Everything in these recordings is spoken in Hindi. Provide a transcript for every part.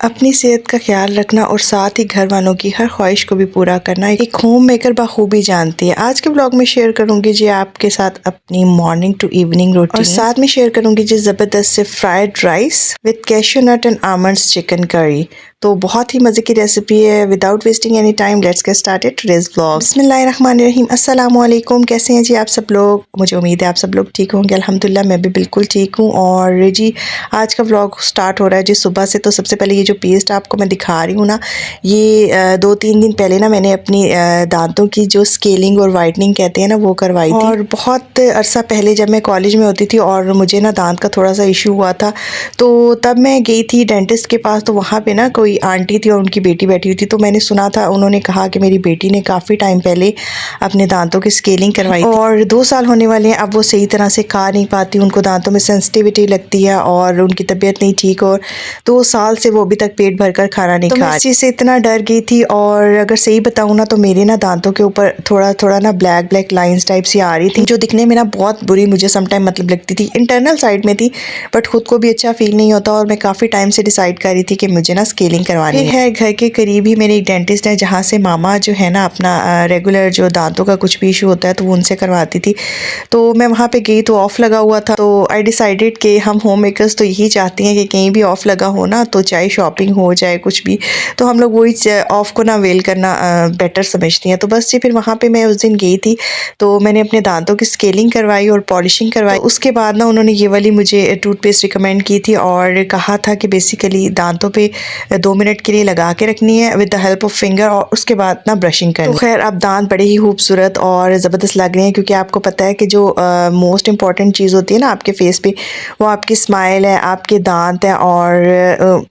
अपनी सेहत का ख्याल रखना और साथ ही घर वालों की हर ख्वाहिश को भी पूरा करना एक होम मेकर बखूबी जानती है। आज के ब्लॉग में शेयर करूंगी जी आपके साथ अपनी मॉर्निंग टू इवनिंग रूटीन और साथ में शेयर करूंगी जी ज़बरदस्त से fried rice with cashew nut and almonds chicken curry. तो बहुत ही मज़े की रेसिपी है। Without wasting any time let's get started today's vlog. बिस्मिल्लाहिर्रहमानिर्रहीम। अस्सलाम वालेकुम। कैसे हैं जी आप सब लोग? मुझे उम्मीद है आप सब लोग ठीक होंगे। अल्हम्दुलिल्लाह मैं भी बिल्कुल ठीक हूँ। और जी आज का व्लॉग स्टार्ट हो रहा है जी सुबह से। तो सबसे पहले ये जो पेस्ट आपको मैं दिखा रही हूँ ना, ये 2-3 दिन पहले ना मैंने अपनी दांतों की जो स्केलिंग और वाइटनिंग कहते हैं ना वो करवाई थी। और बहुत अरसा पहले जब मैं कॉलेज में होती थी और मुझे ना दांत का थोड़ा सा इशू हुआ था, तो तब मैं गई थी डेंटिस्ट के पास। तो वहाँ पे ना कोई आंटी थी और उनकी बेटी बैठी हुई थी। तो मैंने सुना था, उन्होंने कहा कि मेरी बेटी ने काफ़ी टाइम पहले अपने दांतों की स्केलिंग करवाई थी और 2 साल होने वाले हैं। अब वो सही तरह से खा नहीं पाती, उनको दांतों में सेंसिटिविटी लगती है और उनकी तबीयत नहीं ठीक। और 2 साल से वो अभी तक पेट भरकर खाना नहीं खा रही। तो मैं इस चीज़ से इतना डर गई थी। और अगर सही बताऊँ ना, तो मेरे ना दांतों के ऊपर थोड़ा थोड़ा ना ब्लैक ब्लैक लाइंस टाइप सी आ रही थी, जो दिखने में ना बहुत बुरी मुझे सम टाइम मतलब लगती थी। इंटरनल साइड में थी, बट खुद को भी अच्छा फील नहीं होता। और मैं काफ़ी टाइम से डिसाइड कर रही थी कि मुझे ना स्केलिंग करवानी है। घर के करीब ही मेरे एक डेंटिस्ट है, जहाँ से मामा जो है ना अपना रेगुलर जो दांतों का कुछ भी इशू होता है तो वो उनसे करवाती थी। तो मैं वहाँ पे गई तो ऑफ़ लगा हुआ था। तो आई डिसाइडेड कि हम होम मेकर्स तो यही चाहती हैं कि कहीं भी ऑफ़ लगा हो ना, तो चाहे शॉपिंग हो चाहे कुछ भी, तो हम लोग वही ऑफ़ को ना अवेल करना बेटर समझती हैं। तो बस जी फिर वहाँ पे मैं उस दिन गई थी, तो मैंने अपने दांतों की स्केलिंग करवाई और पॉलिशिंग करवाई। तो उसके बाद ना उन्होंने ये वाली मुझे टूथपेस्ट रिकमेंड की थी और कहा था कि बेसिकली दांतों पे 2 मिनट के लिए लगा के रखनी है with the help of finger, और उसके बाद ना ब्रशिंग करनी। तो खैर अब दांत बड़े ही खूबसूरत और ज़बरदस्त लग रहे हैं, क्योंकि आपको पता है कि जो मोस्ट इंपॉर्टेंट चीज़ होती है ना आपके फेस पे, वो आपकी स्माइल है, आपके दांत है। और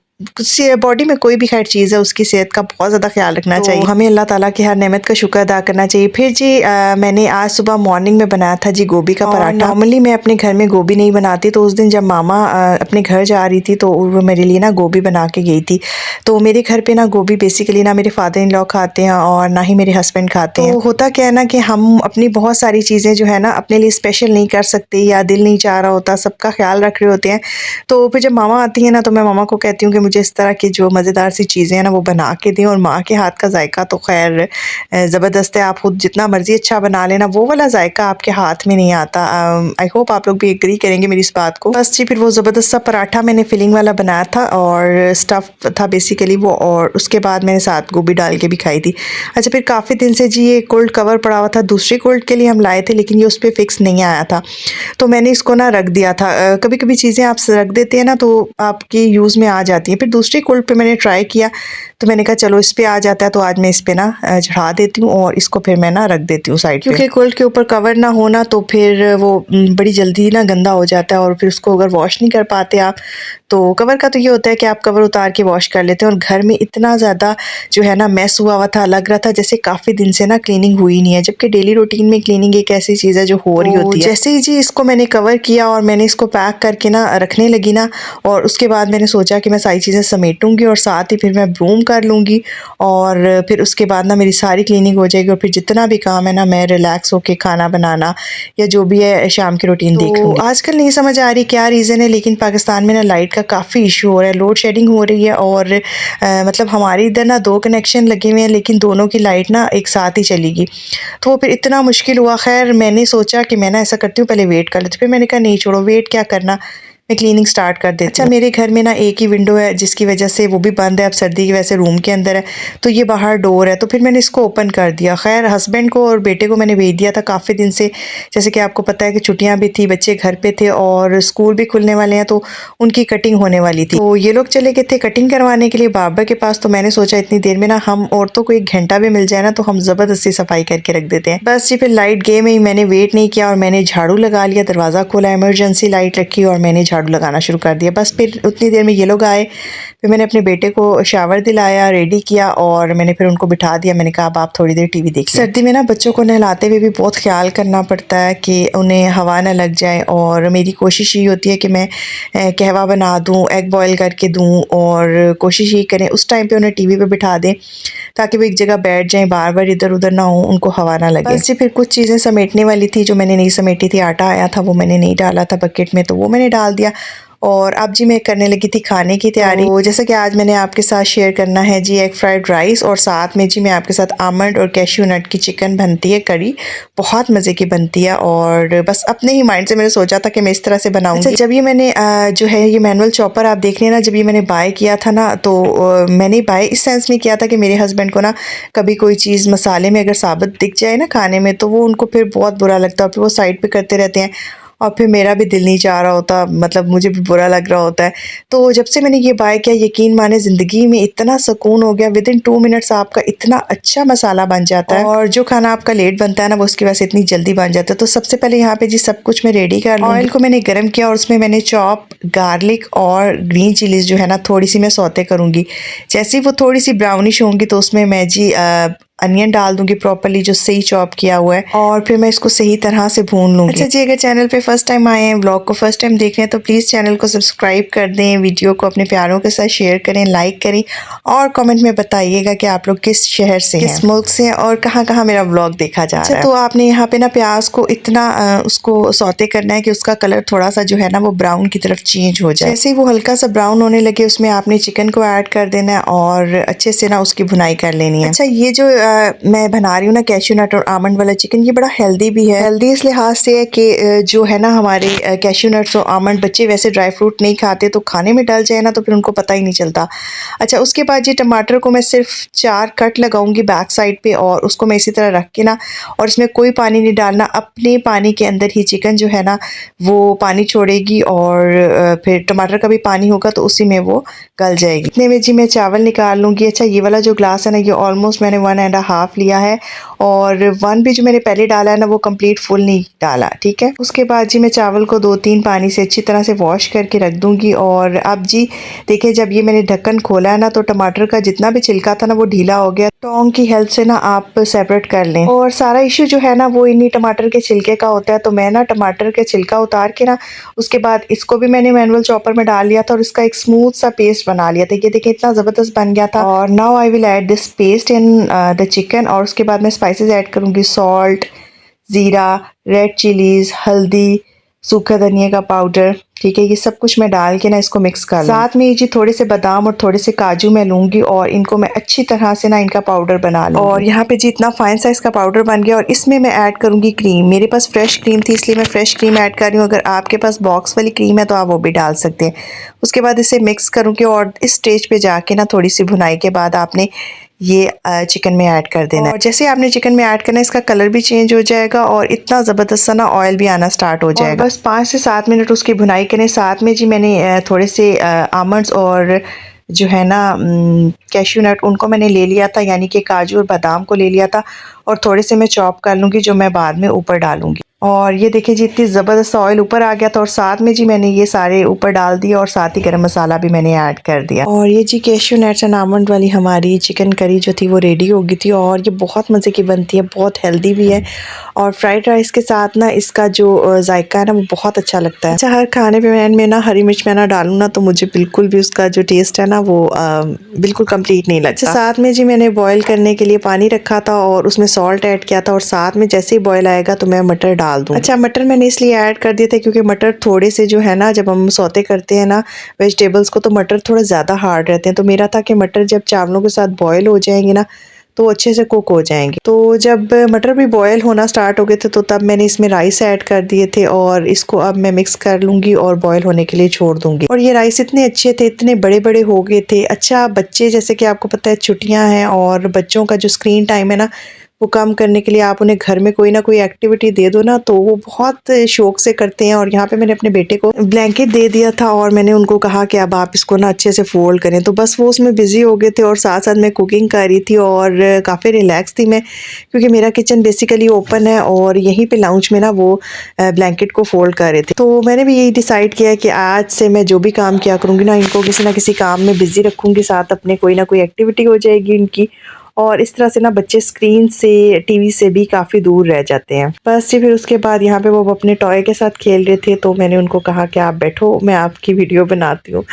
बॉडी में कोई भी खैर चीज़ है उसकी सेहत का बहुत ज़्यादा ख्याल रखना चाहिए। हमें अल्लाह ताला की हर नेमत का शुक्र अदा करना चाहिए। फिर जी मैंने आज सुबह मॉर्निंग में बनाया था जी गोभी का पराठा। नॉर्मली मैं अपने घर में गोभी नहीं बनाती, तो उस दिन जब मामा अपने घर जा रही थी तो वो मेरे लिए ना गोभी बना के गई थी। तो मेरे घर पे ना गोभी बेसिकली ना मेरे फादर इन लॉ खाते हैं और ना ही मेरे हस्बैंड खाते हैं। तो होता क्या है ना कि हम अपनी बहुत सारी चीज़ें जो है ना अपने लिए स्पेशल नहीं कर सकते, या दिल नहीं चाह रहा होता, सबका ख्याल रख रहे होते हैं। तो फिर जब मामा आती है ना, तो मैं मामा को कहती हूँ कि मुझे इस तरह की जो मज़ेदार सी चीज़ें हैं ना वो बना के दें। और माँ के हाथ का जायका तो खैर ज़बरदस्त है। आप खुद जितना मर्ज़ी अच्छा बना लेना, वो वाला जायका आपके हाथ में नहीं आता। आई होप आप लोग भी एग्री करेंगे मेरी इस बात को। बस जी फिर वो ज़बरदस्त सा पराठा मैंने फिलिंग वाला बनाया था और स्टफ़ था बेसिकली वो, और उसके बाद मैंने साथ गोभी डाल के भी खाई थी। अच्छा, फिर काफ़ी दिन से जी ये कोल्ड कवर पड़ा हुआ था, दूसरी कोल्ड के लिए हम लाए थे, लेकिन ये उस पर फिक्स नहीं आया था, तो मैंने इसको ना रख दिया था। कभी कभी चीज़ें आप रख देते हैं ना तो आपके यूज़ में आ जाती हैं। फिर दूसरी कोल्ड पे मैंने ट्राई किया, तो मैंने कहा चलो इस पे आ जाता है, तो आज मैं इस पे ना चढ़ा देती हूँ और इसको फिर मैं ना रख देती हूँ साइड पे। क्योंकि कोल्ड के ऊपर कवर ना होना तो फिर वो बड़ी जल्दी ना गंदा हो जाता है, और फिर उसको अगर वॉश नहीं कर पाते आप, तो कवर का तो ये होता है कि आप कवर उतार के वॉश कर लेते हैं। और घर में इतना ज़्यादा जो है ना मैस हुआ हुआ था, लग रहा था जैसे काफ़ी दिन से ना क्लीनिंग हुई नहीं है, जबकि डेली रूटीन में क्लीनिंग एक ऐसी चीज़ है जो हो रही होती है। जैसे ही जी इसको मैंने कवर किया और मैंने इसको पैक करके ना रखने लगी ना, और उसके बाद मैंने सोचा कि मैं सारी चीज़ें समेटूंगी और साथ ही फिर मैं ब्रूम कर लूँगी, और फिर उसके बाद ना मेरी सारी क्लीनिंग हो जाएगी। और फिर जितना भी काम है ना मैं रिलैक्स होके खाना बनाना या जो भी है शाम की रूटीन देख लूँगी। आजकल नहीं समझ आ रही क्या रीज़न है, लेकिन पाकिस्तान में ना लाइट का काफ़ी इशू हो रहा है, लोड शेडिंग हो रही है। और मतलब हमारे इधर ना 2 कनेक्शन लगे हुए हैं, लेकिन दोनों की लाइट ना एक साथ ही चली गई। तो फिर इतना मुश्किल हुआ। खैर मैंने सोचा कि मैं ना ऐसा करती हूँ, पहले वेट कर लेती हूँ। फिर मैंने कहा नहीं छोड़ो, वेट क्या करना, मैं क्लीनिंग स्टार्ट कर देती हूँ। अच्छा, मेरे घर में ना एक ही विंडो है, जिसकी वजह से वो भी बंद है, अब सर्दी की वजह से रूम के अंदर है, तो ये बाहर डोर है, तो फिर मैंने इसको ओपन कर दिया। खैर हस्बैंड को और बेटे को मैंने भेज दिया था काफ़ी दिन से, जैसे कि आपको पता है कि छुट्टियाँ भी थी, बच्चे घर पे थे और स्कूल भी खुलने वाले हैं, तो उनकी कटिंग होने वाली थी। तो ये लोग चले गए थे कटिंग करवाने के लिए बार्बर के पास। तो मैंने सोचा इतनी देर में ना हम औरतों को 1 घंटा भी मिल जाए ना, तो हम ज़बरदस्ती सफाई करके रख देते हैं। बस जी फिर लाइट गए में ही मैंने वेट नहीं किया और मैंने झाड़ू लगा लिया, दरवाज़ा खोला, इमरजेंसी लाइट रखी और मैंने झाड़ू लगाना शुरू कर दिया। बस फिर उतनी देर में ये लोग आए, फिर मैंने अपने बेटे को शावर दिलाया, रेडी किया, और मैंने फिर उनको बिठा दिया। मैंने कहा अब आप थोड़ी देर टीवी देख लें। सर्दी में ना बच्चों को नहलाते हुए भी बहुत ख्याल करना पड़ता है कि उन्हें हवा ना लग जाए, और मेरी कोशिश ये होती है कि मैं कहवा बना दूँ, एग बॉयल करके दूँ, और कोशिश ये करें उस टाइम पे उन्हें टीवी पे बिठा दें ताकि वो एक जगह बैठ जाएं, बार बार इधर उधर ना हो, उनको हवा ना लगे। बस जी फिर कुछ चीज़ें समेटने वाली थी जो मैंने नहीं समेटी थी। आटा आया था वो मैंने नहीं डाला था बकेट में, तो वो मैंने डाल दिया। और अब जी मैं करने लगी थी खाने की तैयारी। तो जैसा कि आज मैंने आपके साथ शेयर करना है जी एग फ्राइड राइस, और साथ में जी मैं आपके साथ आमंड और कैश्यू नट की चिकन बनती है करी, बहुत मज़े की बनती है। और बस अपने ही माइंड से मैंने सोचा था कि मैं इस तरह से बनाऊंगी। अच्छा, जब ये मैंने जो है ये मैनुअल चॉपर आप देख रहे हैं ना, जब ये मैंने बाय किया था ना, तो मैंने बाय इस सेंस में किया था कि मेरे हस्बैंड को ना कभी कोई चीज़ मसाले में अगर साबुत दिख जाए ना खाने में, तो वो उनको फिर बहुत बुरा लगता है, फिर वो साइड पे करते रहते हैं और फिर मेरा भी दिल नहीं चाह रहा होता, मतलब मुझे भी बुरा लग रहा होता है। तो जब से मैंने ये बाय किया, यकीन माने ज़िंदगी में इतना सुकून हो गया। विदिन 2 मिनट्स आपका इतना अच्छा मसाला बन जाता है, और जो खाना आपका लेट बनता है ना, वो उसकी वजह से इतनी जल्दी बन जाता है। तो सबसे पहले यहाँ पे जी सब कुछ मैं रेडी कर लूँगी। ऑयल को मैंने गर्म किया और उसमें मैंने चॉप गार्लिक और ग्रीन चिलीज़ जो है ना, थोड़ी सी मैं सौते करूँगी। जैसे ही वो थोड़ी सी ब्राउनिश होंगी तो उसमें मैं जी अनियन डाल दूंगी प्रॉपर्ली, जो सही चॉप किया हुआ है, और फिर मैं इसको सही तरह से भून लूंगी। अच्छा जी, अगर चैनल पे फर्स्ट टाइम आए हैं, ब्लॉग को फर्स्ट टाइम देख रहे हैं, तो प्लीज़ चैनल को सब्सक्राइब कर दें, वीडियो को अपने प्यारों के साथ शेयर करें, लाइक करें, और कमेंट में बताइएगा कि आप लोग किस शहर से हैं, किस मुल्क से हैं, और कहाँ कहाँ मेरा ब्लॉग देखा जा रहा है। तो आपने यहाँ पे ना प्याज को इतना उसको सौते करना है कि उसका कलर थोड़ा सा जो है ना वो ब्राउन की तरफ चेंज हो जाए। जैसे ही वो हल्का सा ब्राउन होने लगे, उसमें आपने चिकन को ऐड कर देना है और अच्छे से ना उसकी भुनाई कर लेनी है। अच्छा, ये जो मैं बना रही हूँ ना कैश्यू नट और आमंड वाला चिकन, ये बड़ा हेल्दी भी है। हेल्दी इस लिहाज से है कि जो है ना हमारे कैश्यू नट्स और आमंड, बच्चे वैसे ड्राई फ्रूट नहीं खाते, तो खाने में डल जाए ना तो फिर उनको पता ही नहीं चलता। अच्छा, उसके बाद ये टमाटर को मैं सिर्फ 4 कट लगाऊंगी बैक साइड पे, और उसको मैं इसी तरह रख के ना, और इसमें कोई पानी नहीं डालना, अपने पानी के अंदर ही चिकन जो है ना वो पानी छोड़ेगी, और फिर टमाटर का भी पानी होगा तो उसी में वो गल जाएगी। इतने में जी मैं चावल निकाल लूँगी। अच्छा, ये वाला जो ग्लास है ना, ये ऑलमोस्ट मैंने 1.5 लिया है, और 1 भी जो मैंने पहले डाला है ना, वो कंप्लीट फुल नहीं डाला, ठीक है। उसके बाद जी मैं चावल को 2-3 पानी से अच्छी तरह से वॉश करके रख दूँगी। और अब जी देखिए, जब ये मैंने ढक्कन खोला है ना, तो टमाटर का जितना भी छिलका था ना वो ढीला हो गया। टोंग की हेल्प से ना आप सेपरेट कर लें, और सारा इशू जो है ना वो इन्हीं टमाटर के छिलके का होता है। तो मैं ना टमाटर के छिलका उतार के ना, उसके बाद इसको भी मैंने मैनुअल चॉपर में डाल लिया था, और इसका एक स्मूथ सा पेस्ट बना लिया था। ये देखिए इतना ज़बरदस्त बन गया था। और now I will add this paste in the chicken, और उसके बाद मैं स्पाइसेस ऐड करूँगी, सॉल्ट, ज़ीरा, रेड चिलीज़, हल्दी, सूखा धनिया का पाउडर, ठीक है। ये सब कुछ मैं डाल के ना इसको मिक्स कर लूँ। साथ में जी थोड़े से बादाम और थोड़े से काजू मैं लूँगी, और इनको मैं अच्छी तरह से ना इनका पाउडर बना लूँगी। और यहाँ पे जी इतना फाइन साइज़ का पाउडर बन गया, और इसमें मैं ऐड करूँगी क्रीम। मेरे पास फ्रेश क्रीम थी, इसलिए मैं फ्रेश क्रीम ऐड कर रही हूँ। अगर आपके पास बॉक्स वाली क्रीम है तो आप वो भी डाल सकते हैं। उसके बाद इसे मिक्स करूँगी, और इस स्टेज पे जाके ना थोड़ी सी भुनाई के बाद आपने ये चिकन में ऐड कर देना है। और जैसे आपने चिकन में ऐड करना है, इसका कलर भी चेंज हो जाएगा, और इतना ज़बरदस्त सा ना ऑयल भी आना स्टार्ट हो जाएगा। बस 5 से 7 मिनट उसकी भुनाई करें। साथ में जी मैंने थोड़े से आमंड्स और जो है ना कैश्यू नट, उनको मैंने ले लिया था, यानी कि काजू और बादाम को ले लिया था, और थोड़े से मैं चॉप कर लूँगी, जो मैं बाद में ऊपर डालूँगी। और ये देखिए जी इतनी ज़बरदस्त ऑयल ऊपर आ गया था, और साथ में जी मैंने ये सारे ऊपर डाल दिया, और साथ ही गरम मसाला भी मैंने ऐड कर दिया। और ये जी कैश्यू नट्स एंड आमंड वाली हमारी चिकन करी जो थी वो रेडी हो गई थी, और ये बहुत मज़े की बनती है, बहुत हेल्दी भी है, और फ्राइड राइस के साथ ना इसका जो जायका है ना वो बहुत अच्छा लगता है। अच्छा, हर खाने पे में ना हरी मिर्च मैं ना डालूँ ना, तो मुझे बिल्कुल भी उसका जो टेस्ट है ना वो बिल्कुल कंप्लीट नहीं लगता। साथ में जी मैंने बॉईल करने के लिए पानी रखा था, और उसमें सॉल्ट ऐड किया था, और साथ में जैसे ही बॉईल आएगा तो मैं मटर डाल दूँ। अच्छा, मटर मैंने इसलिए ऐड कर दिए थे क्योंकि मटर थोड़े से जो है ना, जब हम सौते करते हैं ना वेजिटेबल्स को, तो मटर थोड़ा ज़्यादा हार्ड रहते हैं। तो मेरा था कि मटर जब चावलों के साथ बॉयल हो जाएंगे ना, तो अच्छे से कुक हो जाएंगे। तो जब मटर भी बॉयल होना स्टार्ट हो गए थे, तो तब मैंने इसमें राइस ऐड कर दिए थे, और इसको अब मैं मिक्स कर लूँगी और बॉयल होने के लिए छोड़ दूँगी। और ये राइस इतने अच्छे थे, इतने बड़े बड़े हो गए थे। अच्छा, बच्चे जैसे कि आपको पता है छुट्टियाँ हैं, और बच्चों का जो स्क्रीन टाइम है ना वो कम करने के लिए आप उन्हें घर में कोई ना कोई एक्टिविटी दे दो ना, तो वो बहुत शौक से करते हैं। और यहाँ पे मैंने अपने बेटे को ब्लैंकेट दे दिया था, और मैंने उनको कहा कि अब आप इसको ना अच्छे से फोल्ड करें, तो बस वो उसमें बिजी हो गए थे, और साथ साथ मैं कुकिंग कर रही थी, और काफ़ी रिलैक्स थी मैं, क्योंकि मेरा किचन बेसिकली ओपन है, और यहीं पे लाउंज में ना वो ब्लैंकेट को फोल्ड कर रहे थे। तो मैंने भी यही डिसाइड किया कि आज से मैं जो भी काम किया करूँगी ना, इनको किसी ना किसी काम में बिजी रखूँगी, साथ अपने कोई ना कोई एक्टिविटी हो जाएगी इनकी, और इस तरह से ना बच्चे स्क्रीन से, टीवी से भी काफ़ी दूर रह जाते हैं। बस जी फिर उसके बाद यहाँ पे वो अपने टॉय के साथ खेल रहे थे, तो मैंने उनको कहा कि आप बैठो, मैं आपकी वीडियो बनाती हूँ।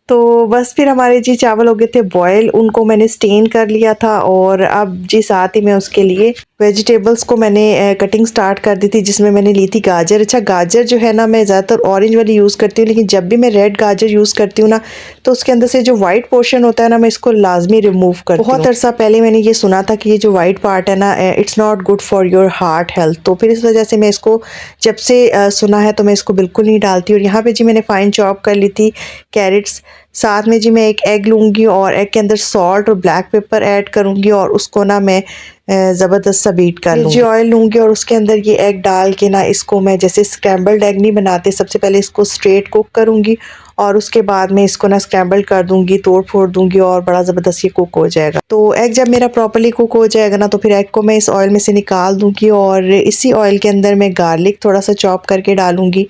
तो बस फिर हमारे जी चावल हो गए थे बॉयल, उनको मैंने स्टेन कर लिया था और अब जी साथ ही मैं उसके लिए वेजिटेबल्स को मैंने कटिंग स्टार्ट कर दी थी, जिसमें मैंने ली थी गाजर। अच्छा, गाजर जो है ना मैं ज़्यादातर ऑरेंज वाली यूज़ करती हूँ, लेकिन जब भी मैं रेड गाजर यूज़ करती हूँ ना तो उसके अंदर से जो वाइट पोर्शन होता है ना मैं इसको लाजमी रिमूव करती हूँ। बहुत अरसा पहले मैंने ये सुना था कि ये जो वाइट पार्ट है ना it's not good for your heart health, तो फिर इस वजह से मैं इसको जब से सुना है तो मैं इसको बिल्कुल नहीं डालती। और यहाँ पे जी मैंने फाइन चॉप कर ली थी कैरेट्स, साथ में जी मैं एक एग लूँगी और एग के अंदर सॉल्ट और ब्लैक पेपर ऐड करूँगी और उसको ना मैं ज़बरदस्त सा बीट कर लूँगी। ऑयल लूँगी और उसके अंदर ये एग डाल के ना इसको मैं जैसे स्क्रैम्बल्ड एग नहीं बनाते, सबसे पहले इसको स्ट्रेट कुक करूँगी और उसके बाद में इसको ना स्क्रैम्बल कर दूँगी, तोड़ फोड़ दूँगी और बड़ा ज़बरदस्त ये कुक हो जाएगा। तो एग जब मेरा प्रॉपर्ली कुक हो जाएगा ना तो फिर एग को मैं इस ऑयल में से निकाल दूँगी और इसी ऑयल के अंदर मैं गार्लिक थोड़ा सा चॉप करके डालूँगी।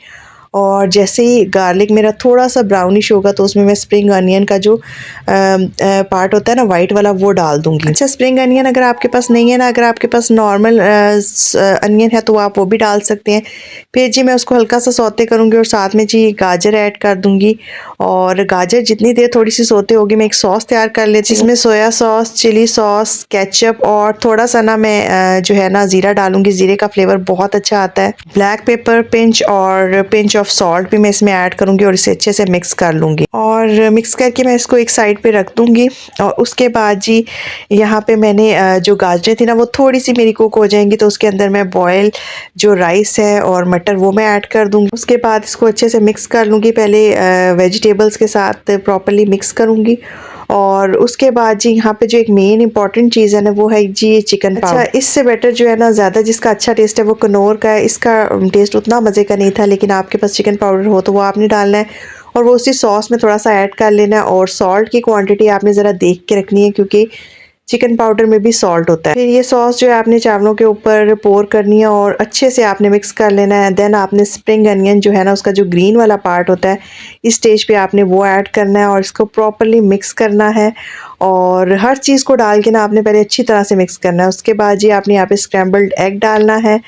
और जैसे ही गार्लिक मेरा थोड़ा सा ब्राउनिश होगा तो उसमें मैं स्प्रिंग अनियन का जो पार्ट होता है ना वाइट वाला वो डाल दूँगी। अच्छा, स्प्रिंग अनियन अगर आपके पास नहीं है ना, अगर आपके पास नॉर्मल अनियन है तो आप वो भी डाल सकते हैं। फिर जी मैं उसको हल्का सा सौते करूँगी और साथ में जी गाजर ऐड कर दूँगी और गाजर जितनी देर थोड़ी सी सौते होगी मैं एक सॉस तैयार कर लेती हूँ, जिसमें soya sauce, chilli sauce, ketchup और थोड़ा सा ना मैं जो है ना ज़ीरा डालूँगी। ज़ीरे का फ्लेवर बहुत अच्छा आता है। ब्लैक पेपर पिंच और पिंच ऑफ सॉल्ट भी मैं इसमें ऐड करूँगी और इसे अच्छे से मिक्स कर लूँगी और मिक्स करके मैं इसको एक साइड पे रख दूँगी। और उसके बाद जी यहाँ पे मैंने जो गाजरें थी ना वो थोड़ी सी मेरी कुक हो जाएंगी तो उसके अंदर मैं बॉयल जो राइस है और मटर वो मैं ऐड कर दूँगी। उसके बाद इसको अच्छे से मिक्स कर लूँगी, पहले वेजिटेबल्स के साथ प्रॉपरली मिक्स करूँगी और उसके बाद जी यहाँ पे जो एक मेन इंपॉर्टेंट चीज़ है ना वो है जी ये चिकन पाउडर। अच्छा, इससे बेटर जो है ना ज़्यादा जिसका अच्छा टेस्ट है वो कनौर का है, इसका टेस्ट उतना मज़े का नहीं था, लेकिन आपके पास चिकन पाउडर हो तो वो आपने डालना है और वो उसी सॉस में थोड़ा सा ऐड कर लेना है। और सॉल्ट की क्वांटिटी आपने ज़रा देख के रखनी है क्योंकि चिकन पाउडर में भी सॉल्ट होता है। फिर ये सॉस जो है आपने चावलों के ऊपर पोर करनी है और अच्छे से आपने मिक्स कर लेना है। देन आपने स्प्रिंग अनियन जो है ना उसका जो ग्रीन वाला पार्ट होता है इस स्टेज पे आपने वो ऐड करना है और इसको प्रॉपरली मिक्स करना है और हर चीज़ को डाल के ना आपने पहले अच्छी तरह से मिक्स करना है। उसके बाद जी आपने यहाँ पे स्क्रैम्बल्ड एग डालना है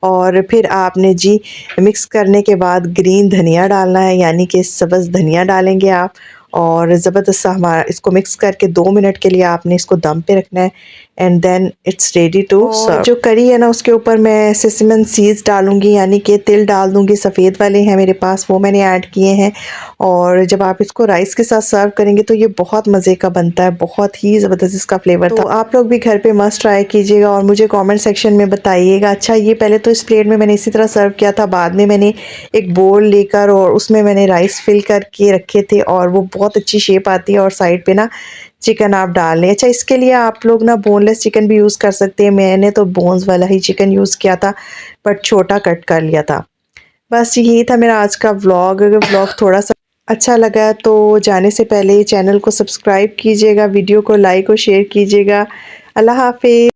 और फिर आपने जी मिक्स करने के बाद ग्रीन धनिया डालना है, यानी कि सब्ज़ धनिया डालेंगे आप और ज़बरदस्त सा हमारा इसको मिक्स करके 2 मिनट के लिए आपने इसको दम पे रखना है and then it's ready to serve. जो करी है ना उसके ऊपर मैं सिसमन सीड्स डालूंगी, यानी कि तिल डाल दूंगी, सफ़ेद वाले हैं मेरे पास वो मैंने ऐड किए हैं और जब आप इसको राइस के साथ सर्व करेंगे तो ये बहुत मज़े का बनता है, बहुत ही ज़बरदस्त इसका फ्लेवर था। तो आप लोग भी घर पे मस्ट ट्राई कीजिएगा और मुझे कमेंट सेक्शन में बताइएगा। अच्छा, ये पहले तो इस प्लेट में मैंने इसी तरह सर्व किया था, बाद में मैंने एक बोल लेकर और उसमें मैंने राइस फिल करके रखे थे और वो बहुत अच्छी शेप आती है और साइड पे ना चिकन आप डाल लें। अच्छा, इसके लिए आप लोग ना बोनलेस चिकन भी यूज़ कर सकते हैं, मैंने तो बोन्स वाला ही चिकन यूज़ किया था बट छोटा कट कर लिया था। बस यही था मेरा आज का व्लॉग। अगर व्लॉग थोड़ा सा अच्छा लगा तो जाने से पहले चैनल को सब्सक्राइब कीजिएगा, वीडियो को लाइक और शेयर कीजिएगा। अल्लाह हाफिज़।